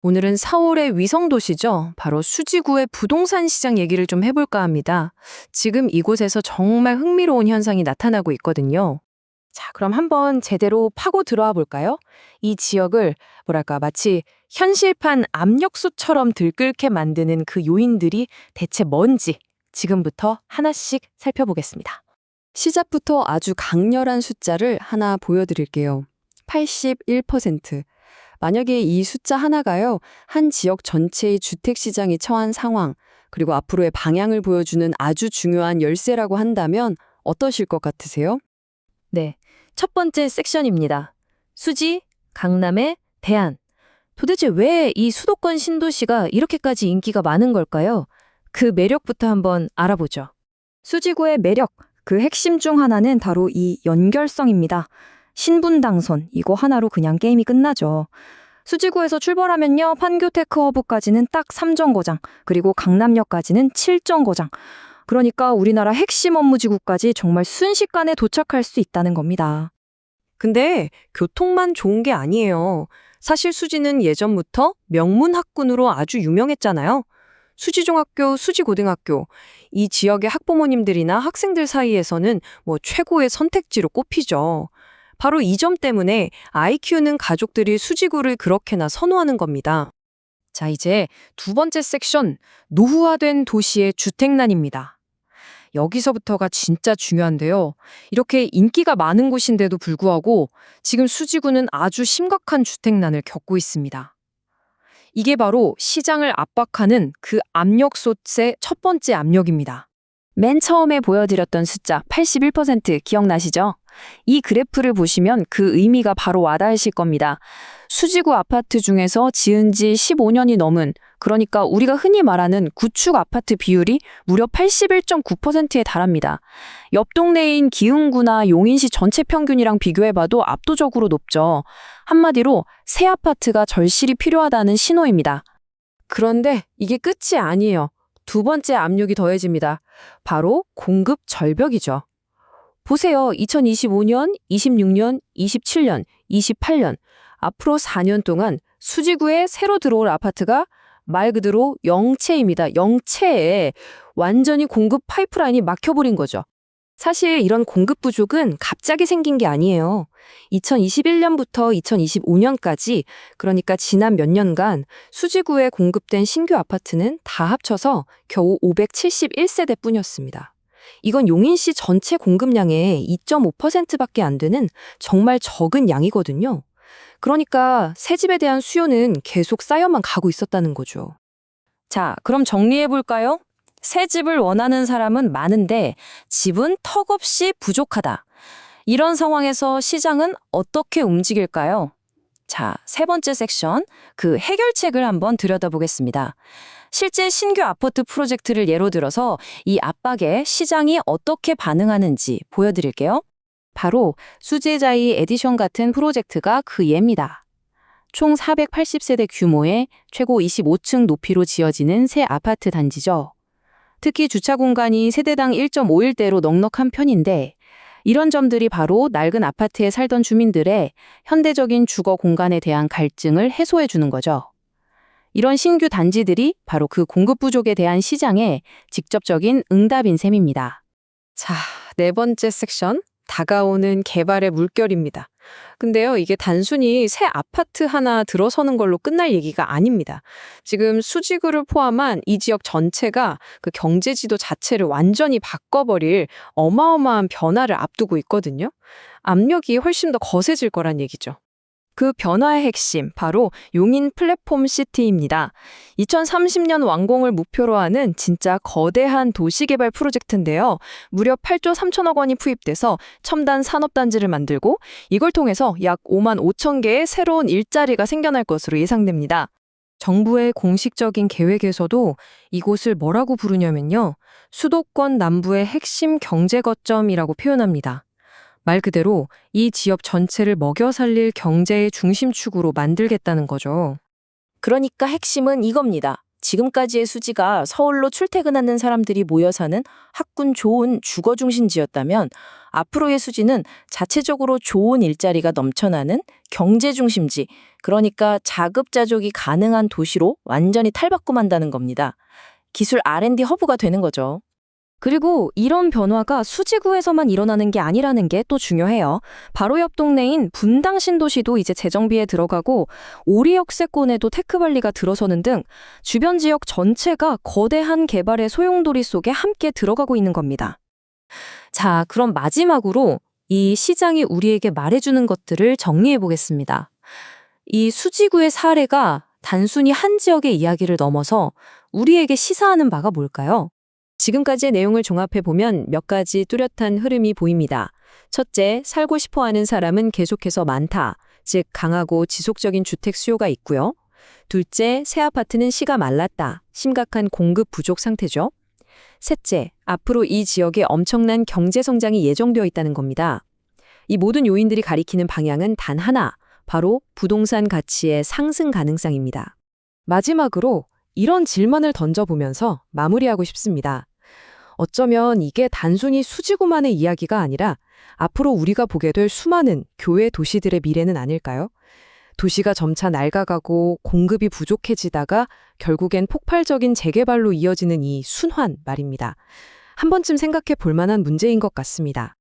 오늘은 서울의 위성도시죠. 바로 수지구의 부동산 시장 얘기를 좀 해볼까 합니다. 지금 이곳에서 정말 흥미로운 현상이 나타나고 있거든요. 자, 그럼 한번 제대로 파고 들어와 볼까요? 이 지역을 마치 현실판 압력솥처럼 들끓게 만드는 그 요인들이 대체 뭔지 지금부터 하나씩 살펴보겠습니다. 시작부터 아주 강렬한 숫자를 하나 보여드릴게요. 81%. 만약에 이 숫자 하나가요, 한 지역 전체의 주택시장이 처한 상황, 그리고 앞으로의 방향을 보여주는 아주 중요한 열쇠라고 한다면 어떠실 것 같으세요? 네, 첫 번째 섹션입니다. 수지, 강남의 대안. 도대체 왜 이 수도권 신도시가 이렇게까지 인기가 많은 걸까요? 그 매력부터 한번 알아보죠. 수지구의 매력, 그 핵심 중 하나는 바로 이 연결성입니다. 신분당선, 이거 하나로 그냥 게임이 끝나죠. 수지구에서 출발하면요, 판교테크허브까지는 딱 3정거장, 그리고 강남역까지는 7정거장. 그러니까 우리나라 핵심 업무지구까지 정말 순식간에 도착할 수 있다는 겁니다. 근데 교통만 좋은 게 아니에요. 사실 수지는 예전부터 명문학군으로 아주 유명했잖아요. 수지중학교, 수지고등학교. 이 지역의 학부모님들이나 학생들 사이에서는 최고의 선택지로 꼽히죠. 바로 이 점 때문에 아이 키우는 가족들이 수지구를 그렇게나 선호하는 겁니다. 자, 이제 두 번째 섹션, 노후화된 도시의 주택난입니다. 여기서부터가 진짜 중요한데요. 이렇게 인기가 많은 곳인데도 불구하고 지금 수지구는 아주 심각한 주택난을 겪고 있습니다. 이게 바로 시장을 압박하는 그 압력솥의 첫 번째 압력입니다. 맨 처음에 보여드렸던 숫자 81% 기억나시죠? 이 그래프를 보시면 그 의미가 바로 와닿으실 겁니다. 수지구 아파트 중에서 지은 지 15년이 넘은, 그러니까 우리가 흔히 말하는 구축 아파트 비율이 무려 81.9%에 달합니다. 옆 동네인 기흥구나 용인시 전체 평균이랑 비교해봐도 압도적으로 높죠. 한마디로 새 아파트가 절실히 필요하다는 신호입니다. 그런데 이게 끝이 아니에요. 두 번째 압력이 더해집니다. 바로 공급 절벽이죠. 보세요. 2025년, 26년, 27년, 28년. 앞으로 4년 동안 수지구에 새로 들어올 아파트가 말 그대로 영체입니다. 영체에 완전히 공급 파이프라인이 막혀버린 거죠. 사실 이런 공급 부족은 갑자기 생긴 게 아니에요. 2021년부터 2025년까지, 그러니까 지난 몇 년간 수지구에 공급된 신규 아파트는 다 합쳐서 겨우 571세대 뿐이었습니다. 이건 용인시 전체 공급량의 2.5%밖에 안 되는 정말 적은 양이거든요. 그러니까 새 집에 대한 수요는 계속 쌓여만 가고 있었다는 거죠. 자, 그럼 정리해볼까요? 새 집을 원하는 사람은 많은데 집은 턱없이 부족하다. 이런 상황에서 시장은 어떻게 움직일까요? 자, 세 번째 섹션, 그 해결책을 한번 들여다보겠습니다. 실제 신규 아파트 프로젝트를 예로 들어서 이 압박에 시장이 어떻게 반응하는지 보여드릴게요. 바로 수제자이 에디션 같은 프로젝트가 그 예입니다. 총 480세대 규모의 최고 25층 높이로 지어지는 새 아파트 단지죠. 특히 주차 공간이 세대당 1.5일대로 넉넉한 편인데 이런 점들이 바로 낡은 아파트에 살던 주민들의 현대적인 주거 공간에 대한 갈증을 해소해 주는 거죠. 이런 신규 단지들이 바로 그 공급 부족에 대한 시장의 직접적인 응답인 셈입니다. 자, 네 번째 섹션, 다가오는 개발의 물결입니다. 근데요, 이게 단순히 새 아파트 하나 들어서는 걸로 끝날 얘기가 아닙니다. 지금 수지구를 포함한 이 지역 전체가 그 경제지도 자체를 완전히 바꿔버릴 어마어마한 변화를 앞두고 있거든요. 압력이 훨씬 더 거세질 거란 얘기죠. 그 변화의 핵심, 바로 용인 플랫폼 시티입니다. 2030년 완공을 목표로 하는 진짜 거대한 도시개발 프로젝트인데요. 무려 8조 3천억 원이 투입돼서 첨단 산업단지를 만들고 이걸 통해서 약 5만 5천 개의 새로운 일자리가 생겨날 것으로 예상됩니다. 정부의 공식적인 계획에서도 이곳을 뭐라고 부르냐면요. 수도권 남부의 핵심 경제 거점이라고 표현합니다. 말 그대로 이 지역 전체를 먹여 살릴 경제의 중심축으로 만들겠다는 거죠. 그러니까 핵심은 이겁니다. 지금까지의 수지가 서울로 출퇴근하는 사람들이 모여 사는 학군 좋은 주거 중심지였다면 앞으로의 수지는 자체적으로 좋은 일자리가 넘쳐나는 경제 중심지, 그러니까 자급자족이 가능한 도시로 완전히 탈바꿈한다는 겁니다. 기술 R&D 허브가 되는 거죠. 그리고 이런 변화가 수지구에서만 일어나는 게 아니라는 게 또 중요해요. 바로 옆 동네인 분당 신도시도 이제 재정비에 들어가고 오리역세권에도 테크밸리가 들어서는 등 주변 지역 전체가 거대한 개발의 소용돌이 속에 함께 들어가고 있는 겁니다. 자, 그럼 마지막으로 이 시장이 우리에게 말해주는 것들을 정리해 보겠습니다. 이 수지구의 사례가 단순히 한 지역의 이야기를 넘어서 우리에게 시사하는 바가 뭘까요? 지금까지의 내용을 종합해보면 몇 가지 뚜렷한 흐름이 보입니다. 첫째, 살고 싶어 하는 사람은 계속해서 많다. 즉, 강하고 지속적인 주택 수요가 있고요. 둘째, 새 아파트는 시가 말랐다. 심각한 공급 부족 상태죠. 셋째, 앞으로 이 지역에 엄청난 경제 성장이 예정되어 있다는 겁니다. 이 모든 요인들이 가리키는 방향은 단 하나, 바로 부동산 가치의 상승 가능성입니다. 마지막으로 이런 질문을 던져보면서 마무리하고 싶습니다. 어쩌면 이게 단순히 수지구만의 이야기가 아니라 앞으로 우리가 보게 될 수많은 교외 도시들의 미래는 아닐까요? 도시가 점차 낡아가고 공급이 부족해지다가 결국엔 폭발적인 재개발로 이어지는 이 순환 말입니다. 한 번쯤 생각해 볼 만한 문제인 것 같습니다.